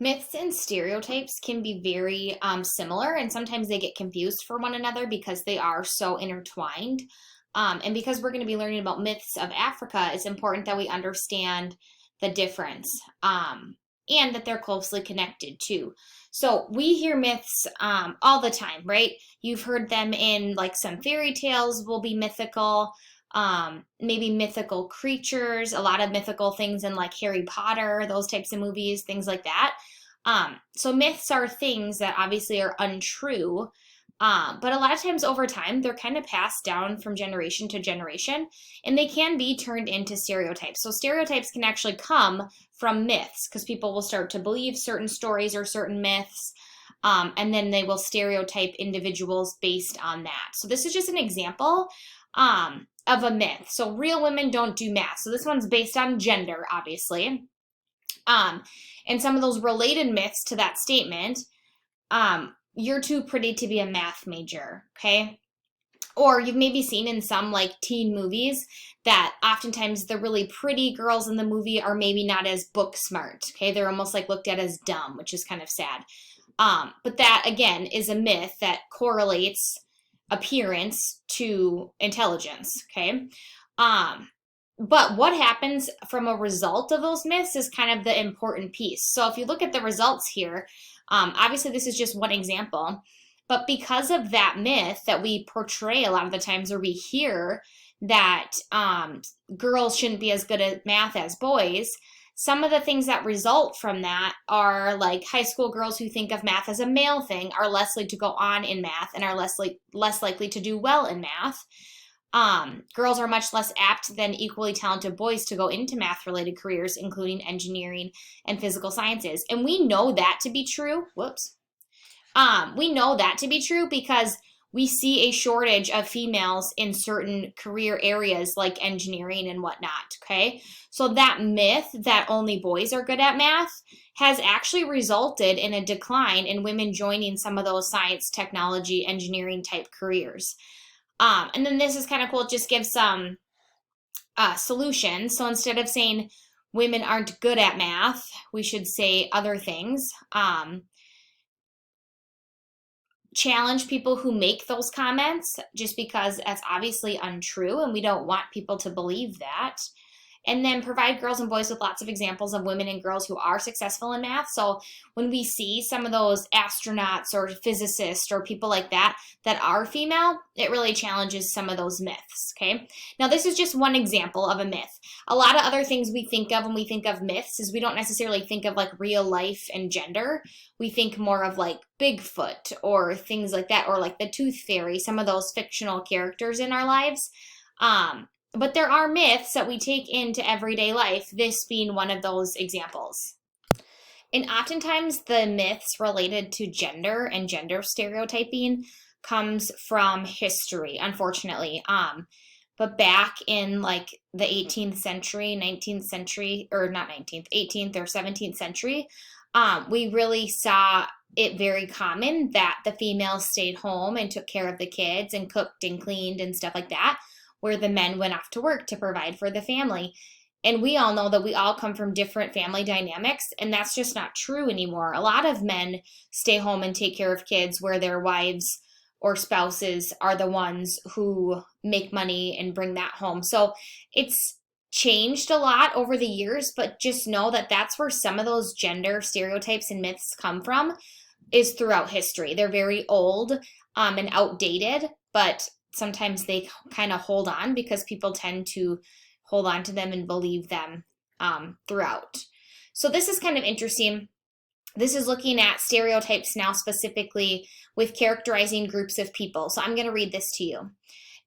Myths and stereotypes can be very similar, and sometimes they get confused for one another because they are so intertwined. And because we're going to be learning about myths of Africa, it's important that we understand the difference and that they're closely connected too. So we hear myths all the time, right? You've heard them in like some fairy tales will be mythical, maybe mythical creatures, a lot of mythical things in like Harry Potter, those types of movies, things like that. So myths are things that obviously are untrue, but a lot of times over time, they're kind of passed down from generation to generation, and they can be turned into stereotypes. So stereotypes can actually come from myths because people will start to believe certain stories or certain myths, and then they will stereotype individuals based on that. So this is just an example of a myth. So real women don't do math. So this one's based on gender, obviously. Um, and some of those related myths to that statement, you're too pretty to be a math major, okay? Or you've maybe seen in some like teen movies that oftentimes the really pretty girls in the movie are maybe not as book smart, okay? They're almost like looked at as dumb, which is kind of sad. But that again is a myth that correlates appearance to intelligence, okay? But what happens from a result of those myths is kind of the important piece. So if you look at the results here, obviously this is just one example, but because of that myth that we portray a lot of the times, or we hear that girls shouldn't be as good at math as boys, some of the things that result from that are like high school girls who think of math as a male thing are less likely to go on in math and are less likely to do well in math. Girls are much less apt than equally talented boys to go into math related careers, including engineering and physical sciences. And we know that to be true. Whoops. We know that to be true because we see a shortage of females in certain career areas like engineering and whatnot. Okay. So that myth that only boys are good at math has actually resulted in a decline in women joining some of those science, technology, engineering type careers. And then this is kind of cool. It just gives some solutions. So instead of saying women aren't good at math, we should say other things. Challenge people who make those comments just because that's obviously untrue and we don't want people to believe that. And then provide girls and boys with lots of examples of women and girls who are successful in math. So when we see some of those astronauts or physicists or people like that that are female, it really challenges some of those myths, okay? Now, this is just one example of a myth. A lot of other things we think of when we think of myths is we don't necessarily think of like real life and gender. We think more of like Bigfoot or things like that, or like the Tooth Fairy, some of those fictional characters in our lives. But there are myths that we take into everyday life, this being one of those examples. And oftentimes the myths related to gender and gender stereotyping comes from history, unfortunately. But back in like the 18th century, 19th century, or not 19th, 18th or 17th century, we really saw it very common that the females stayed home and took care of the kids and cooked and cleaned and stuff like that, where the men went off to work to provide for the family. And we all know that we all come from different family dynamics, and that's just not true anymore. A lot of men stay home and take care of kids where their wives or spouses are the ones who make money and bring that home. So it's changed a lot over the years, but just know that that's where some of those gender stereotypes and myths come from, is throughout history. They're very old and outdated, but sometimes they kind of hold on because people tend to hold on to them and believe them throughout. So this is kind of interesting. This is looking at stereotypes now specifically with characterizing groups of people. So I'm going to read this to you.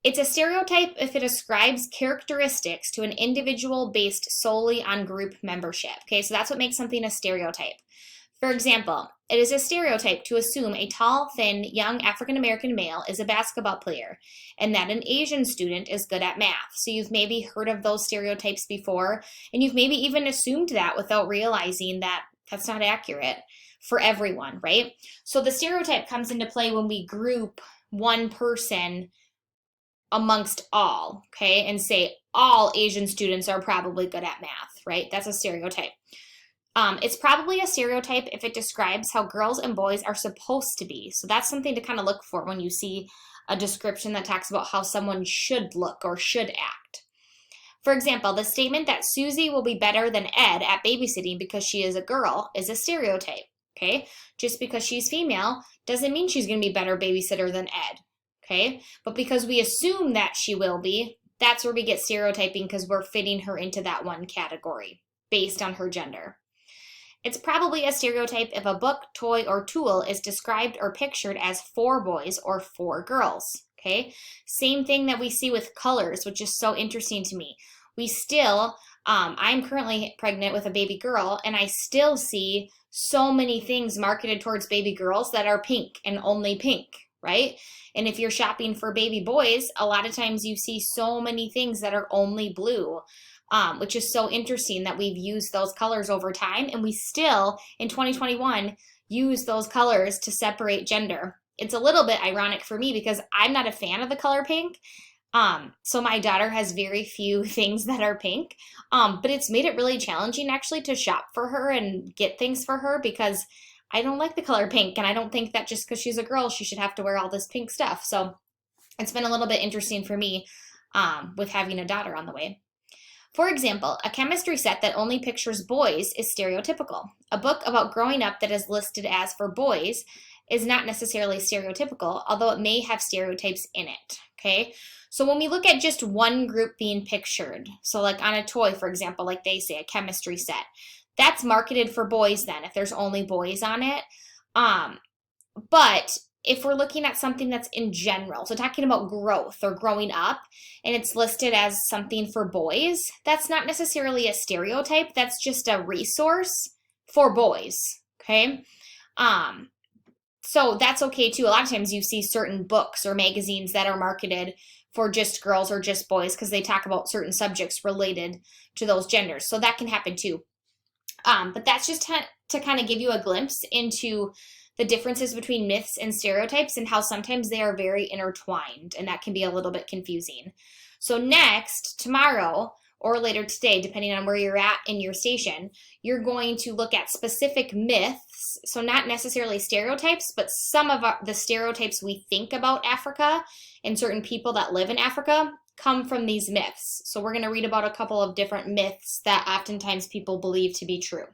It's a stereotype if it ascribes characteristics to an individual based solely on group membership. Okay, so that's what makes something a stereotype. For example, it is a stereotype to assume a tall, thin, young African-American male is a basketball player and that an Asian student is good at math. So you've maybe heard of those stereotypes before, and you've maybe even assumed that without realizing that that's not accurate for everyone, right? So the stereotype comes into play when we group one person amongst all, okay, and say all Asian students are probably good at math, right? That's a stereotype. It's probably a stereotype if it describes how girls and boys are supposed to be. So that's something to kind of look for when you see a description that talks about how someone should look or should act. For example, the statement that Susie will be better than Ed at babysitting because she is a girl is a stereotype. Okay, just because she's female doesn't mean she's going to be a better babysitter than Ed. Okay, but because we assume that she will be, that's where we get stereotyping because we're fitting her into that one category based on her gender. It's probably a stereotype if a book, toy, or tool is described or pictured as for boys or for girls. Okay, same thing that we see with colors, which is so interesting to me. We still, I'm currently pregnant with a baby girl, and I still see so many things marketed towards baby girls that are pink and only pink, right? And if you're shopping for baby boys, a lot of times you see so many things that are only blue. Which is so interesting that we've used those colors over time, and we still, in 2021, use those colors to separate gender. It's a little bit ironic for me because I'm not a fan of the color pink. So my daughter has very few things that are pink, but it's made it really challenging actually to shop for her and get things for her because I don't like the color pink, and I don't think that just because she's a girl, she should have to wear all this pink stuff. So it's been a little bit interesting for me with having a daughter on the way. For example, a chemistry set that only pictures boys is stereotypical. A book about growing up that is listed as for boys is not necessarily stereotypical, although it may have stereotypes in it, okay? So when we look at just one group being pictured, so like on a toy, for example, like they say, a chemistry set, that's marketed for boys then, if there's only boys on it. But if we're looking at something that's in general, so talking about growth or growing up, and it's listed as something for boys, that's not necessarily a stereotype. That's just a resource for boys, okay? So that's okay too. A lot of times you see certain books or magazines that are marketed for just girls or just boys because they talk about certain subjects related to those genders. So that can happen too. But that's just to kind of give you a glimpse into the differences between myths and stereotypes and how sometimes they are very intertwined, and that can be a little bit confusing. So next, tomorrow, or later today, depending on where you're at in your station, you're going to look at specific myths, so not necessarily stereotypes, but some of the stereotypes we think about Africa and certain people that live in Africa come from these myths. So we're going to read about a couple of different myths that oftentimes people believe to be true.